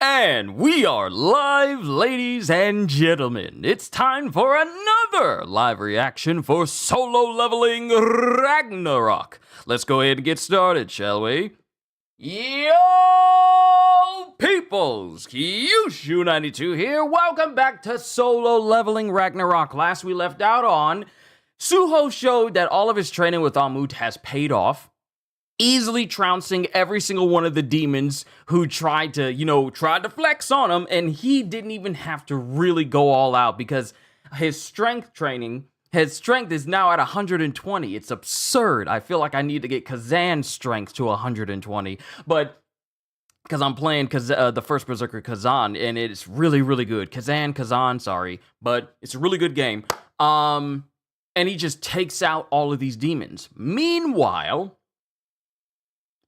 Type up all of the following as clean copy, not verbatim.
And we are live, ladies and gentlemen. It's time for another live reaction for Solo Leveling Ragnarok. Let's go ahead and get started, shall we? Yo, peoples! Qushu92 here. Welcome back to Solo Leveling Ragnarok. Last we left out on, Suho showed that all of his training with Amut has paid off, easily trouncing every single one of the demons who tried to flex on him, and he didn't even have to really go all out because his strength is now at 120. It's absurd. I feel like I need to get Kazan's strength to 120, but because I'm playing the first Berserker Kazan, and it's really, really good. Kazan, sorry, but it's a really good game. And he just takes out all of these demons. Meanwhile,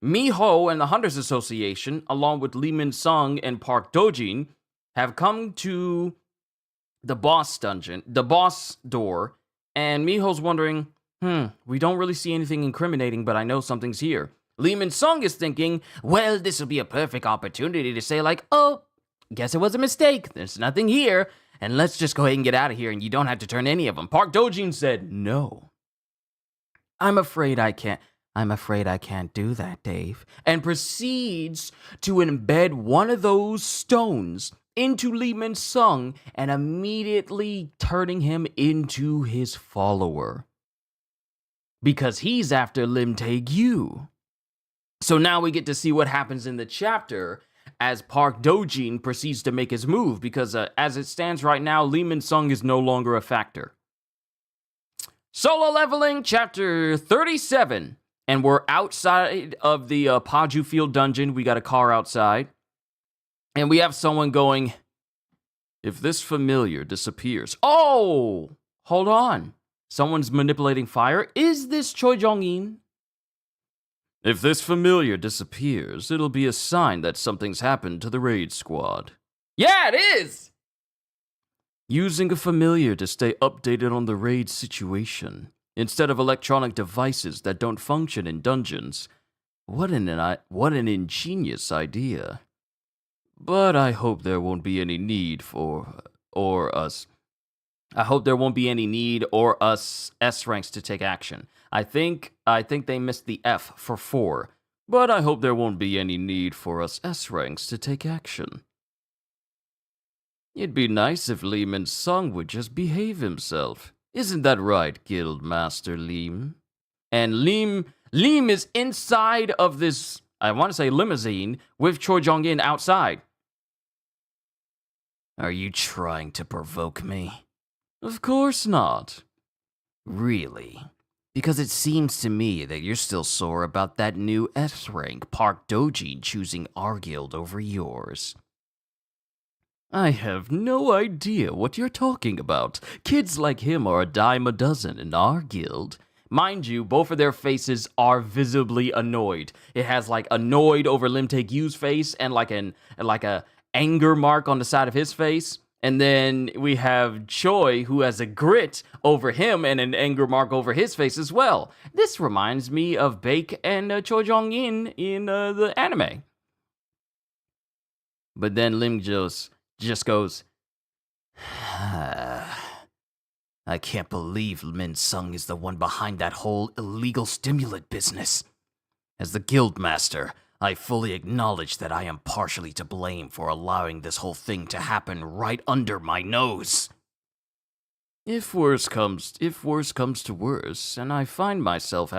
Miho and the Hunters Association, along with Lee Min-sung and Park Dojin, have come to the boss door, and Miho's wondering, we don't really see anything incriminating, but I know something's here. Lee Min-sung is thinking, well, this will be a perfect opportunity to say like, oh, guess it was a mistake, there's nothing here, and let's just go ahead and get out of here, and you don't have to turn any of them. Park Dojin said, no. I'm afraid I can't do that, Dave. And proceeds to embed one of those stones into Lee Min-sung and immediately turning him into his follower. Because he's after Lim Tae-gyu. So now we get to see what happens in the chapter as Park Dojin proceeds to make his move, because as it stands right now, Lee Min-sung is no longer a factor. Solo Leveling, Chapter 37. And we're outside of the Paju Field dungeon. We got a car outside. And we have someone going, if this familiar disappears. Oh! Hold on. Someone's manipulating fire. Is this Choi Jong-in? If this familiar disappears, it'll be a sign that something's happened to the raid squad. Yeah, it is! Using a familiar to stay updated on the raid situation, instead of electronic devices that don't function in dungeons. What an ingenious idea. But I hope there won't be any need us S ranks to take action. I think they missed the F for 4. But I hope there won't be any need for us S ranks to take action. It'd be nice if Lee Min-sung would just behave himself. Isn't that right, Guildmaster Lim? And Lim is inside of this, I want to say limousine, with Choi Jong-in outside. Are you trying to provoke me? Of course not. Really? Because it seems to me that you're still sore about that new S-rank Park Dojin choosing our guild over yours. I have no idea what you're talking about. Kids like him are a dime a dozen in our guild. Mind you, both of their faces are visibly annoyed. It has like annoyed over Lim Tae-gyu's face and like a anger mark on the side of his face. And then we have Choi, who has a grit over him and an anger mark over his face as well. This reminds me of Baek and Choi Jong-in in the anime. But then Lim just goes, I can't believe Min-sung is the one behind that whole illegal stimulant business. As the guildmaster, I fully acknowledge that I am partially to blame for allowing this whole thing to happen right under my nose. If worse comes to worse, and I find myself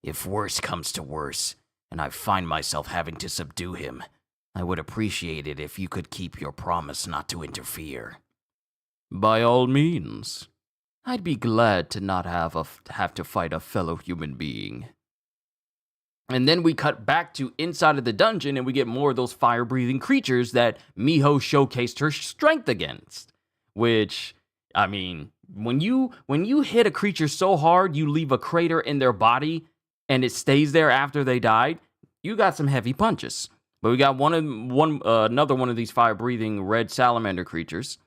if worse comes to worse, and I find myself having to subdue him, I would appreciate it if you could keep your promise not to interfere. By all means. I'd be glad to not have to fight a fellow human being. And then we cut back to inside of the dungeon, and we get more of those fire-breathing creatures that Miho showcased her strength against. Which, I mean, when you hit a creature so hard you leave a crater in their body, and it stays there after they died, you got some heavy punches. But we got another one of these fire-breathing red salamander creatures.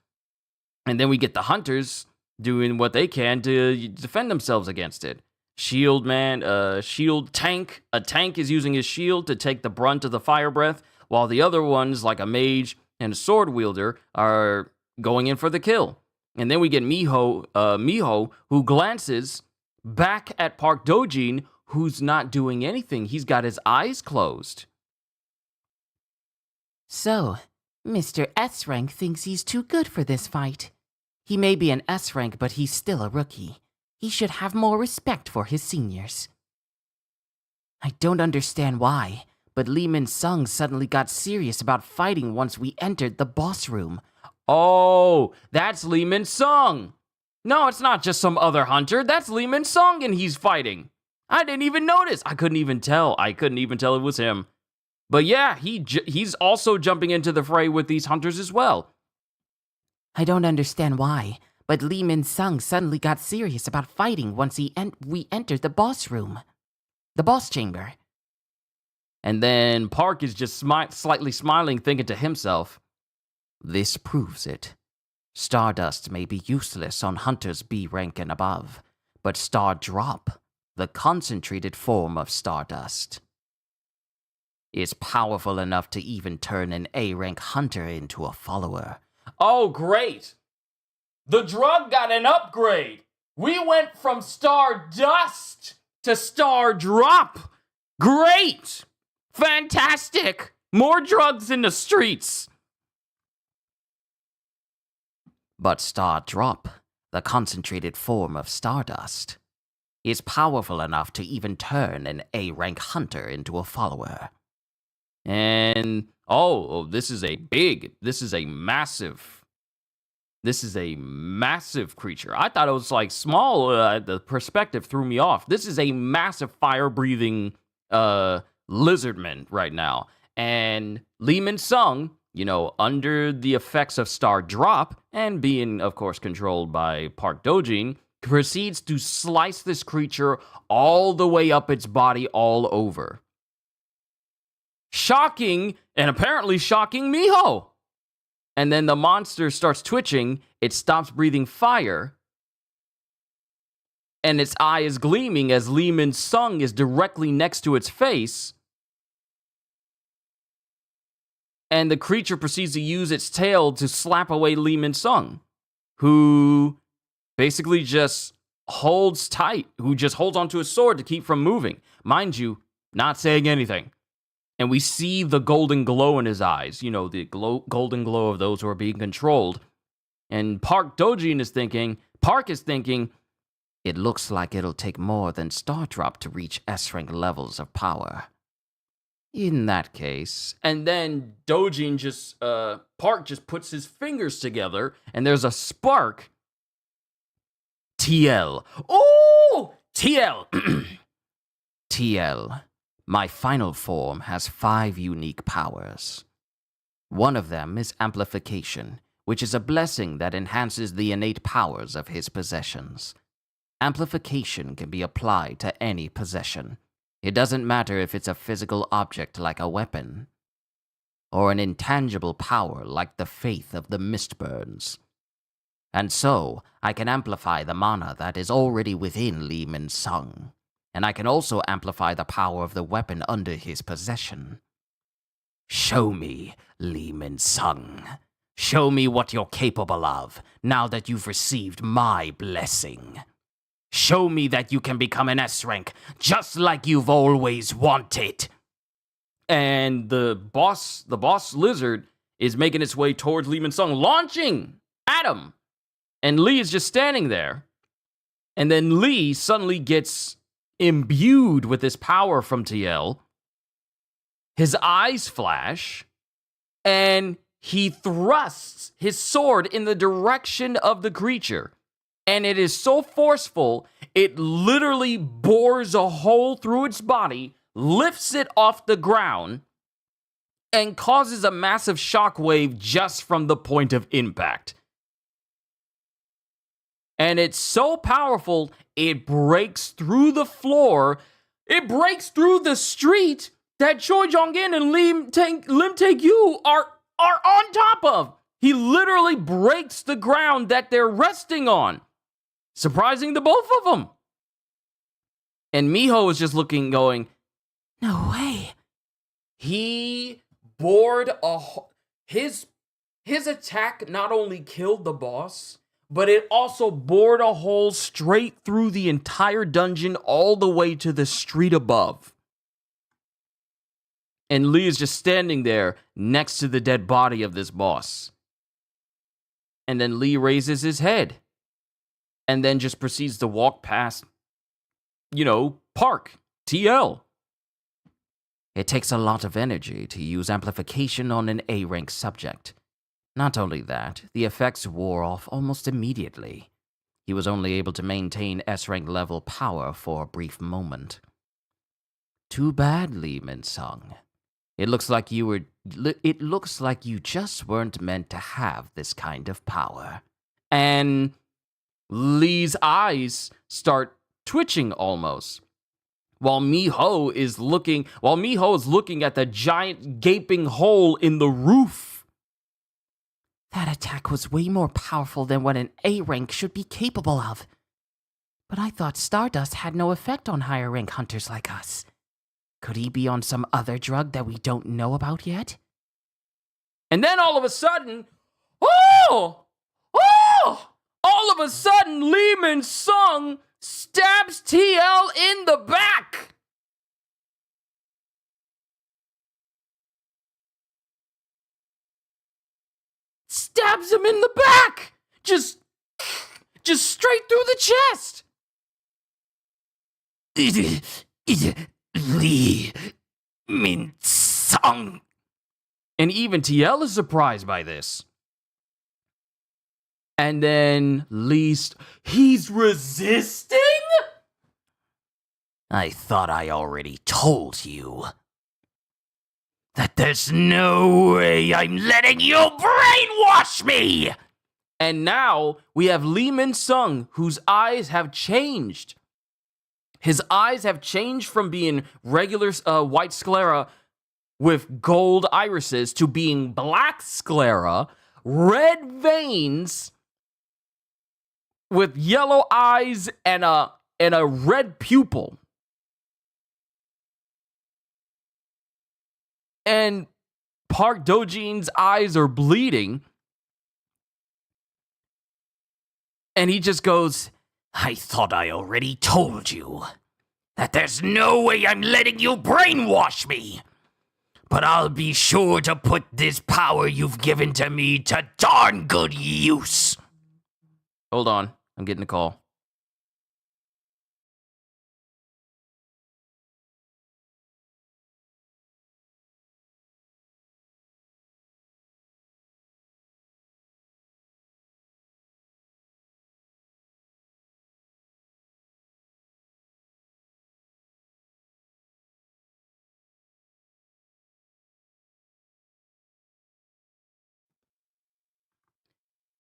And then we get the hunters doing what they can to defend themselves against it. Shield tank. A tank is using his shield to take the brunt of the fire breath, while the other ones, like a mage and a sword wielder, are going in for the kill. And then we get Miho, who glances back at Park Dojin, who's not doing anything. He's got his eyes closed. So, Mr. S-Rank thinks he's too good for this fight. He may be an S-Rank, but he's still a rookie. He should have more respect for his seniors. I don't understand why, but Lee Min-sung suddenly got serious about fighting once we entered the boss room. Oh, that's Lee Min-sung. No, it's not just some other hunter. That's Lee Min-sung, and he's fighting. I didn't even notice. I couldn't even tell it was him. But yeah, he's also jumping into the fray with these hunters as well. I don't understand why, but Lee Min-sung suddenly got serious about fighting once we entered the boss room. The boss chamber. And then Park is just slightly smiling, thinking to himself, this proves it. Stardust may be useless on hunters B rank and above, but Star Drop, the concentrated form of Stardust, is powerful enough to even turn an A rank hunter into a follower. Oh, great! The drug got an upgrade! We went from Stardust to Star Drop! Great! Fantastic! More drugs in the streets! But Star Drop, the concentrated form of Stardust, is powerful enough to even turn an A rank hunter into a follower. And this is a massive creature. I thought it was like small. The perspective threw me off. This is a massive fire-breathing lizardman right now. And Lee Min-sung, under the effects of Star Drop and being, of course, controlled by Park Dojin, proceeds to slice this creature all the way up its body all over. Shocking, and apparently shocking Miho. And then the monster starts twitching, it stops breathing fire, and its eye is gleaming as Lee Min-sung is directly next to its face. And the creature proceeds to use its tail to slap away Lee Min-sung, who basically just holds tight, who just holds onto his sword to keep from moving. Mind you, not saying anything. And we see the golden glow in his eyes, the golden glow of those who are being controlled. And Park is thinking, it looks like it'll take more than Star Drop to reach S-rank levels of power. In that case, and then Park just puts his fingers together, and there's a spark. TL. Oh! TL! TL. My final form has 5 unique powers. One of them is amplification, which is a blessing that enhances the innate powers of his possessions. Amplification can be applied to any possession. It doesn't matter if it's a physical object like a weapon, or an intangible power like the faith of the Mistburns. And so, I can amplify the mana that is already within Lee Min-sung. And I can also amplify the power of the weapon under his possession. Show me, Lee Min-sung. Show me what you're capable of, now that you've received my blessing. Show me that you can become an S-rank, just like you've always wanted. And the boss lizard is making its way towards Lee Min-sung, launching at him. And Lee is just standing there. And then Lee suddenly gets imbued with this power from TL. His eyes flash, and he thrusts his sword in the direction of the creature. And it is so forceful, it literally bores a hole through its body, lifts it off the ground, and causes a massive shockwave just from the point of impact. And it's so powerful, it breaks through the floor, it breaks through the street that Choi Jong-in and Lim Tae-gyu are on top of. He literally breaks the ground that they're resting on, surprising the both of them. And Miho is just looking, going, no way. He bored his attack not only killed the boss, but it also bored a hole straight through the entire dungeon all the way to the street above. And Lee is just standing there next to the dead body of this boss. And then Lee raises his head and then just proceeds to walk past, Park, TL. It takes a lot of energy to use amplification on an A-rank subject. Not only that, the effects wore off almost immediately. He was only able to maintain S-rank level power for a brief moment. Too bad, Lee Min-sung. It looks like you just weren't meant to have this kind of power. And Lee's eyes start twitching almost. While Miho is looking at the giant gaping hole in the roof. That attack was way more powerful than what an A-rank should be capable of. But I thought Stardust had no effect on higher rank hunters like us. Could he be on some other drug that we don't know about yet? And then all of a sudden, all of a sudden, Lee Min-sung stabs TL in the back. Stabs him in the back. Just straight through the chest. Lee Min-sung. And even TL is surprised by this. And then he's resisting? I thought I already told you that there's no way I'm letting you brainwash me! And now we have Lee Min-sung, whose eyes have changed. His eyes have changed from being regular white sclera with gold irises to being black sclera, red veins, with yellow eyes and a red pupil. And Park Dojin's eyes are bleeding. And he just goes, I thought I already told you that there's no way I'm letting you brainwash me. But I'll be sure to put this power you've given to me to darn good use. Hold on, I'm getting a call.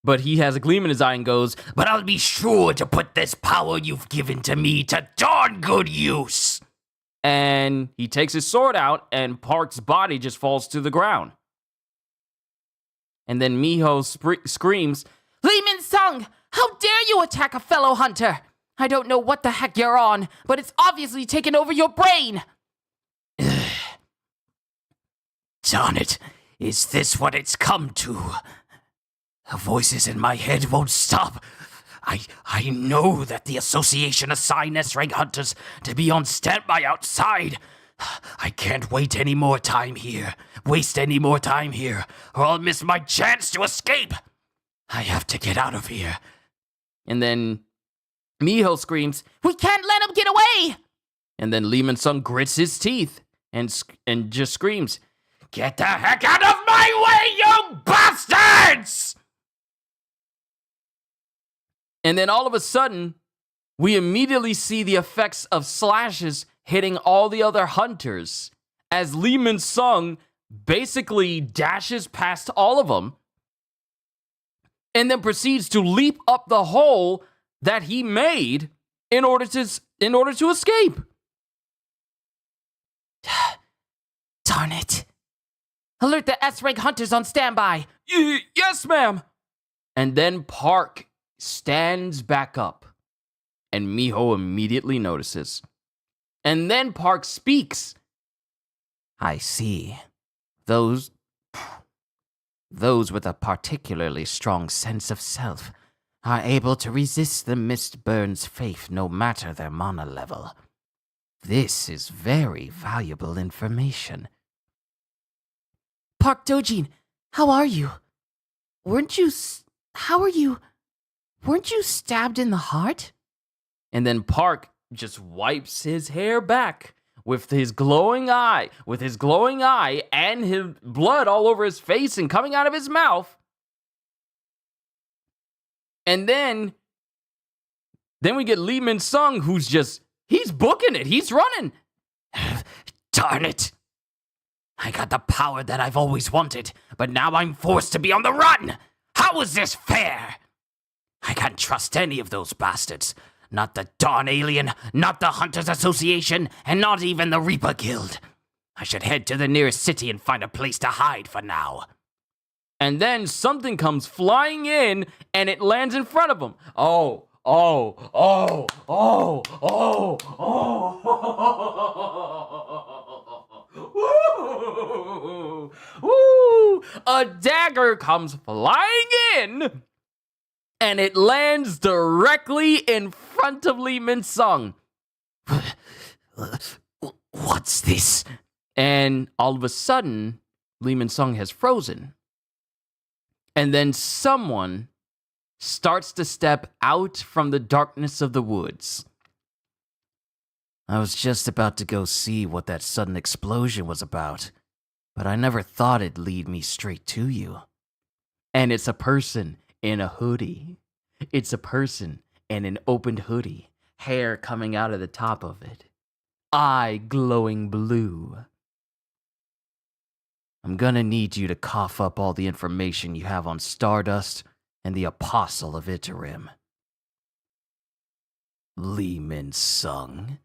But he has a gleam in his eye and goes, but I'll be sure to put this power you've given to me to darn good use. And he takes his sword out, and Park's body just falls to the ground. And then Miho screams, Lee Min-sung, how dare you attack a fellow hunter? I don't know what the heck you're on, but it's obviously taken over your brain. Darn it, is this what it's come to? The voices in my head won't stop. I know that the association assigned S-rank hunters to be on standby outside. I can't waste any more time here, or I'll miss my chance to escape. I have to get out of here. And then Miho screams, we can't let him get away! And then Lee Min-sung grits his teeth and just screams, get the heck out of my way, you bastards! And then all of a sudden, we immediately see the effects of slashes hitting all the other hunters as Lee Min-sung basically dashes past all of them and then proceeds to leap up the hole that he made in order to escape. Darn it. Alert the S-rank hunters on standby. Yes, ma'am. And then Park stands back up, and Miho immediately notices. And then Park speaks. I see. Those with a particularly strong sense of self are able to resist the Mistburn's faith no matter their mana level. This is very valuable information. Park Dojin, how are you? Weren't you stabbed in the heart? And then Park just wipes his hair back with his glowing eye, and his blood all over his face and coming out of his mouth. And then we get Lee Min Sung, who's he's booking it. He's running. Darn it. I got the power that I've always wanted, but now I'm forced to be on the run. How is this fair? I can't trust any of those bastards. Not the Dawn Alien, not the Hunters Association, and not even the Reaper Guild. I should head to the nearest city and find a place to hide for now. And then something comes flying in, and it lands in front of him. Oh. Woo! A dagger comes flying in, and it lands directly in front of Lee Min Sung. What's this? And all of a sudden, Lee Min Sung has frozen. And then someone starts to step out from the darkness of the woods. I was just about to go see what that sudden explosion was about, but I never thought it'd lead me straight to you. And it's a person in a hoodie. It's a person in an opened hoodie, hair coming out of the top of it, eye glowing blue. I'm gonna need you to cough up all the information you have on Stardust and the Apostle of Iterim. Lee Min Sung.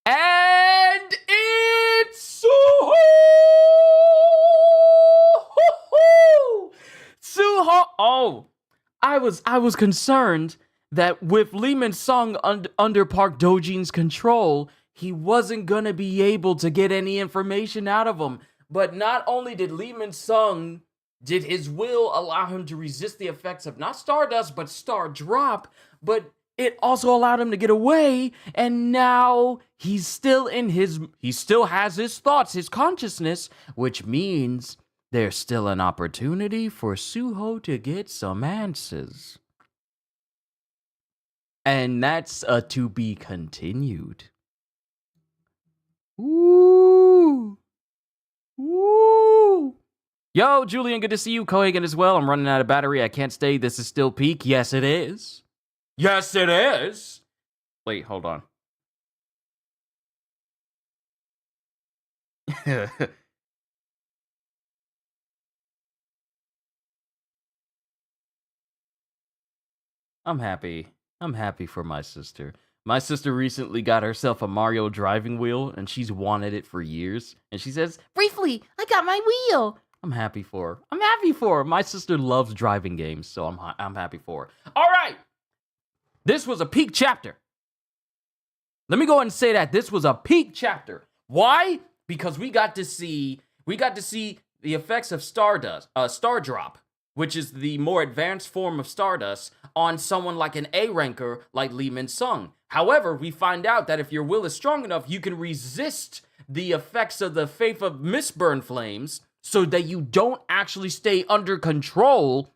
And it's Suho! Suho! Oh, I was concerned that with Lee Min Sung under Park Dojin's control, he wasn't gonna be able to get any information out of him. But not only did Lee Min Sung, did his will allow him to resist the effects of not Stardust, but Star Drop, but it also allowed him to get away, and now he still has his thoughts, his consciousness, which means there's still an opportunity for Suho to get some answers. And that's a to be continued. Ooh. Woo! Yo, Julian, good to see you. Cohagen as well. I'm running out of battery. I can't stay. This is still peak. Yes, it is. Yes, it is. Wait, hold on. I'm happy. I'm happy for my sister. My sister recently got herself a Mario driving wheel, and she's wanted it for years. And she says, Briefly, I got my wheel. I'm happy for her. I'm happy for her. My sister loves driving games, so I'm happy for her. All right. This was a peak chapter. Let me go ahead and say that. This was a peak chapter. Why? Because we got to see the effects of Star Drop, which is the more advanced form of Stardust, on someone like an A ranker like Lee Min Sung. However, we find out that if your will is strong enough, you can resist the effects of the Faith of Mistburn Flames so that you don't actually stay under control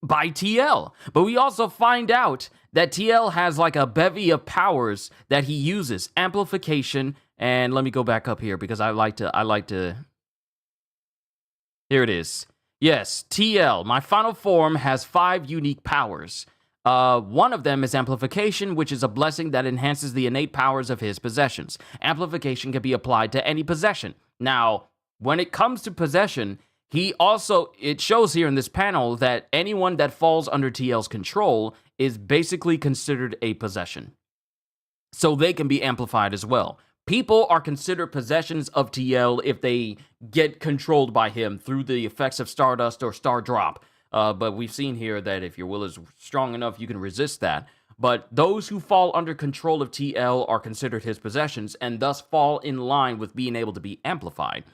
by TL. But we also find out that TL has like a bevy of powers that he uses. Amplification, and let me go back up here because I like to. Here it is. Yes, TL, my final form, has 5 unique powers. One of them is Amplification, which is a blessing that enhances the innate powers of his possessions. Amplification can be applied to any possession. Now, when it comes to possession, it shows here in this panel that anyone that falls under TL's control is basically considered a possession. So they can be amplified as well. People are considered possessions of TL if they get controlled by him through the effects of Stardust or Star Drop. But we've seen here that if your will is strong enough, you can resist that. But those who fall under control of TL are considered his possessions and thus fall in line with being able to be amplified.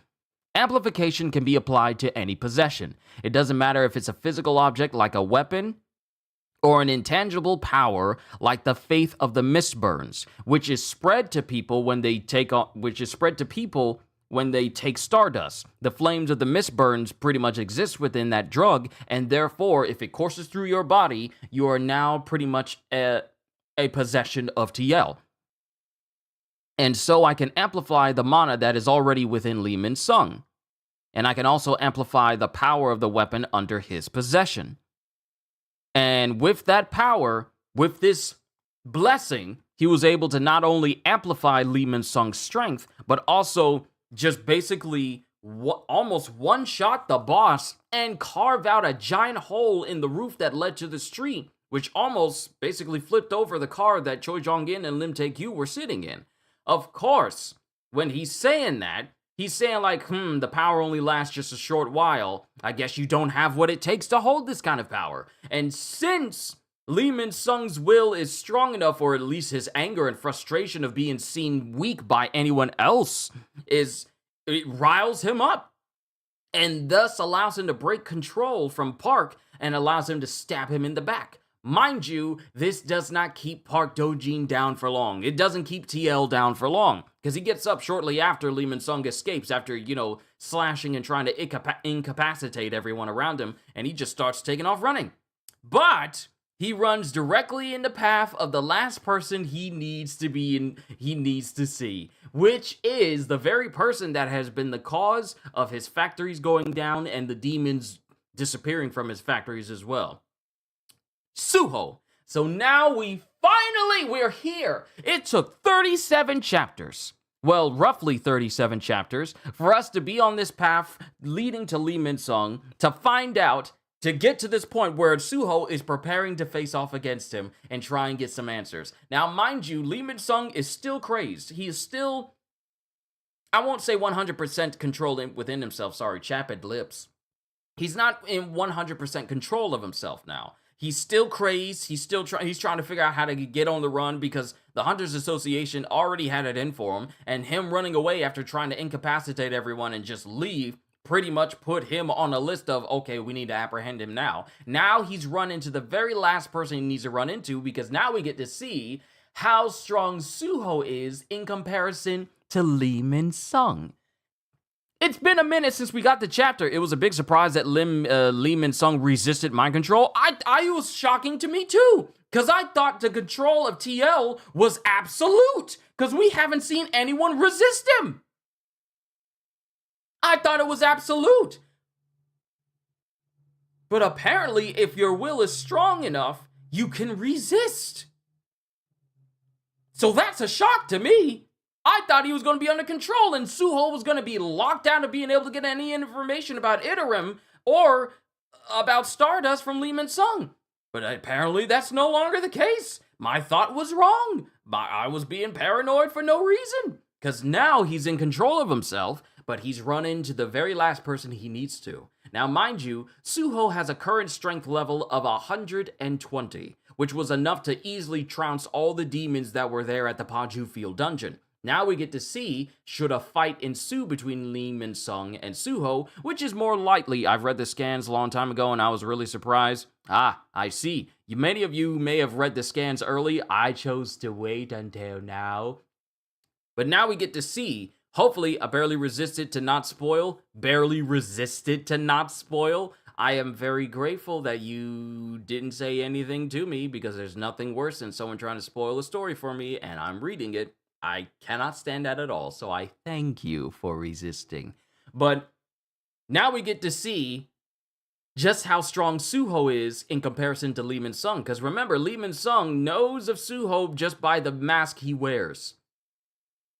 Amplification can be applied to any possession. It doesn't matter if it's a physical object like a weapon or an intangible power like the faith of the Mistburns, which is spread to people when they take Stardust. The flames of the Mistburns pretty much exist within that drug, and therefore, if it courses through your body, you are now pretty much a possession of TL. And so I can amplify the mana that is already within Li Min Sung. And I can also amplify the power of the weapon under his possession. And with that power, with this blessing, he was able to not only amplify Li Min Sung's strength, but also just basically almost one-shot the boss and carve out a giant hole in the roof that led to the street, which almost basically flipped over the car that Choi Jong-in and Lim Tae-kyu were sitting in. Of course, when he's saying that, he's saying like, the power only lasts just a short while. I guess you don't have what it takes to hold this kind of power. And since Li Min Sung's will is strong enough, or at least his anger and frustration of being seen weak by anyone else, it riles him up. And thus allows him to break control from Park and allows him to stab him in the back. Mind you, this does not keep Park Do-jin down for long. It doesn't keep TL down for long, because he gets up shortly after Li Min Sung escapes after, slashing and trying to incapacitate everyone around him, and he just starts taking off running. But he runs directly in the path of the last person he needs to see, which is the very person that has been the cause of his factories going down and the demons disappearing from his factories as well. Suho. So now we're here. It took 37 chapters. Well, roughly 37 chapters for us to be on this path leading to Li Min Sung to find out, to get to this point where Suho is preparing to face off against him and try and get some answers. Now, mind you, Li Min Sung is still crazed. He is still, I won't say 100% control within himself. Sorry, chapid lips. He's not in 100% control of himself now. He's still crazed. He's trying to figure out how to get on the run because the Hunters Association already had it in for him, and him running away after trying to incapacitate everyone and just leave pretty much put him on a list of, okay, we need to apprehend him now. Now he's run into the very last person he needs to run into, because now we get to see how strong Suho is in comparison to Li Min Sung. It's been a minute since we got the chapter. It was a big surprise that Li Min Sung resisted mind control. I was shocking to me too, because I thought the control of TL was absolute, because we haven't seen anyone resist him. I thought it was absolute. But apparently, if your will is strong enough, you can resist. So that's a shock to me. I thought he was going to be under control and Suho was going to be locked out of being able to get any information about Iterum or about Stardust from Li Min Sung. But apparently that's no longer the case. My thought was wrong. I was being paranoid for no reason. Because now he's in control of himself, but he's run into the very last person he needs to. Now, mind you, Suho has a current strength level of 120, which was enough to easily trounce all the demons that were there at the Paju Field dungeon. Now we get to see, should a fight ensue between Li Min Sung and Suho, which is more likely. I've read the scans a long time ago and I was really surprised. I see. Many of you may have read the scans early. I chose to wait until now. But now we get to see, hopefully, a barely resisted to not spoil. I am very grateful that you didn't say anything to me, because there's nothing worse than someone trying to spoil a story for me and I'm reading it. I cannot stand that at all, so I thank you for resisting. But now we get to see just how strong Suho is in comparison to Li Min Sung. Because remember, Li Min Sung knows of Suho just by the mask he wears.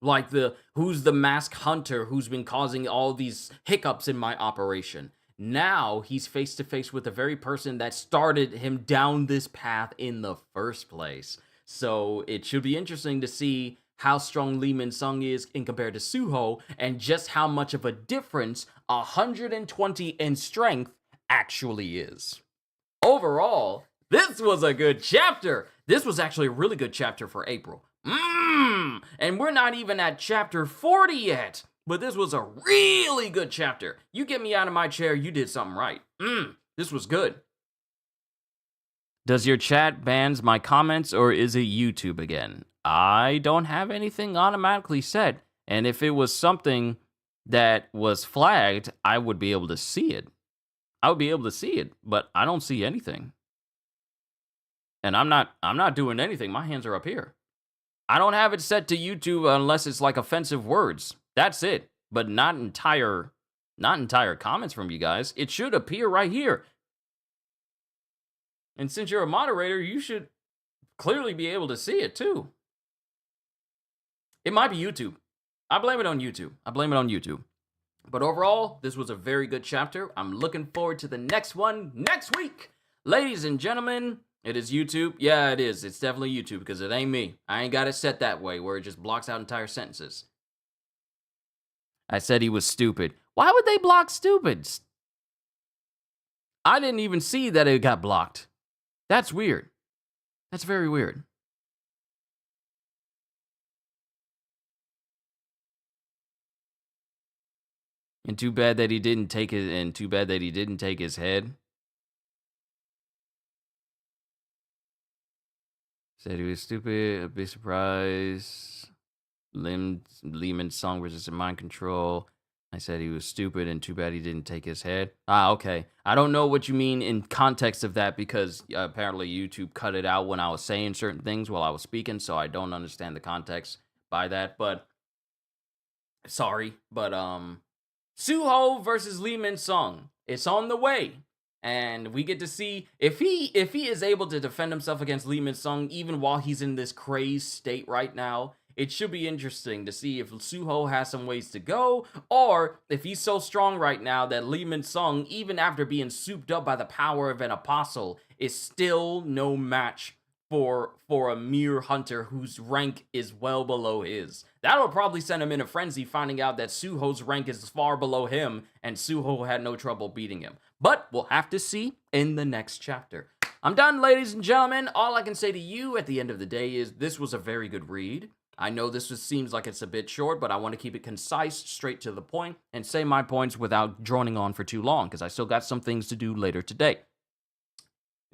Like who's the mask hunter who's been causing all these hiccups in my operation. Now he's face to face with the very person that started him down this path in the first place. So it should be interesting to see how strong Li Min Sung is in compared to Suho, and just how much of a difference 120 in strength actually is. Overall, this was a good chapter. This was actually a really good chapter for April. And we're not even at chapter 40 yet. But this was a really good chapter. You get me out of my chair, you did something right. This was good. Does your chat bans my comments or is it YouTube again? I don't have anything automatically set. And if it was something that was flagged, I would be able to see it. I would be able to see it, but I don't see anything. And I'm not doing anything. My hands are up here. I don't have it set to YouTube unless it's like offensive words. That's it. But not entire comments from you guys. It should appear right here. And since you're a moderator, you should clearly be able to see it too. It might be YouTube. I blame it on YouTube. But overall, this was a very good chapter. I'm looking forward to the next one next week. Ladies and gentlemen, it is YouTube. Yeah, it is. It's definitely YouTube because it ain't me. I ain't got it set that way where it just blocks out entire sentences. I said he was stupid. Why would they block stupids? I didn't even see that it got blocked. That's weird. That's very weird. And too bad that he didn't take it. And too bad that he didn't take his head. Said he was stupid. A big surprise. Lehman's song versus mind control. I said he was stupid and too bad he didn't take his head. Okay. I don't know what you mean in context of that because apparently YouTube cut it out when I was saying certain things while I was speaking, so I don't understand the context by that, but sorry. But Suho versus Lehman's song. It's on the way. And we get to see if he is able to defend himself against Lehman's song even while he's in this crazed state right now. It should be interesting to see if Suho has some ways to go, or if he's so strong right now that Lehman's song, even after being souped up by the power of an apostle, is still no match for a mere hunter whose rank is well below his. That'll probably send him in a frenzy finding out that Suho's rank is far below him, and Suho had no trouble beating him. But we'll have to see in the next chapter. I'm done, ladies and gentlemen. All I can say to you at the end of the day is this was a very good read. I know this seems like it's a bit short, but I want to keep it concise, straight to the point, and say my points without droning on for too long, because I still got some things to do later today.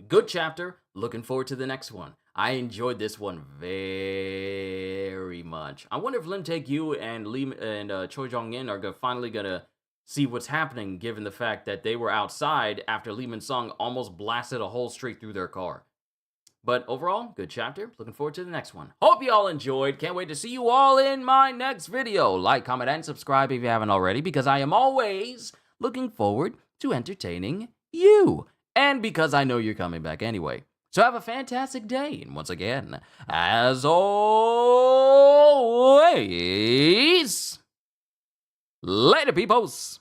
Good chapter. Looking forward to the next one. I enjoyed this one very much. I wonder if Lim Tae-gyu and Choi Jong-in are finally going to see what's happening, given the fact that they were outside after Lehman's song almost blasted a hole straight through their car. But overall, good chapter. Looking forward to the next one. Hope you all enjoyed. Can't wait to see you all in my next video. Like, comment, and subscribe if you haven't already, because I am always looking forward to entertaining you. And because I know you're coming back anyway. So have a fantastic day. And once again, as always, later, peoples.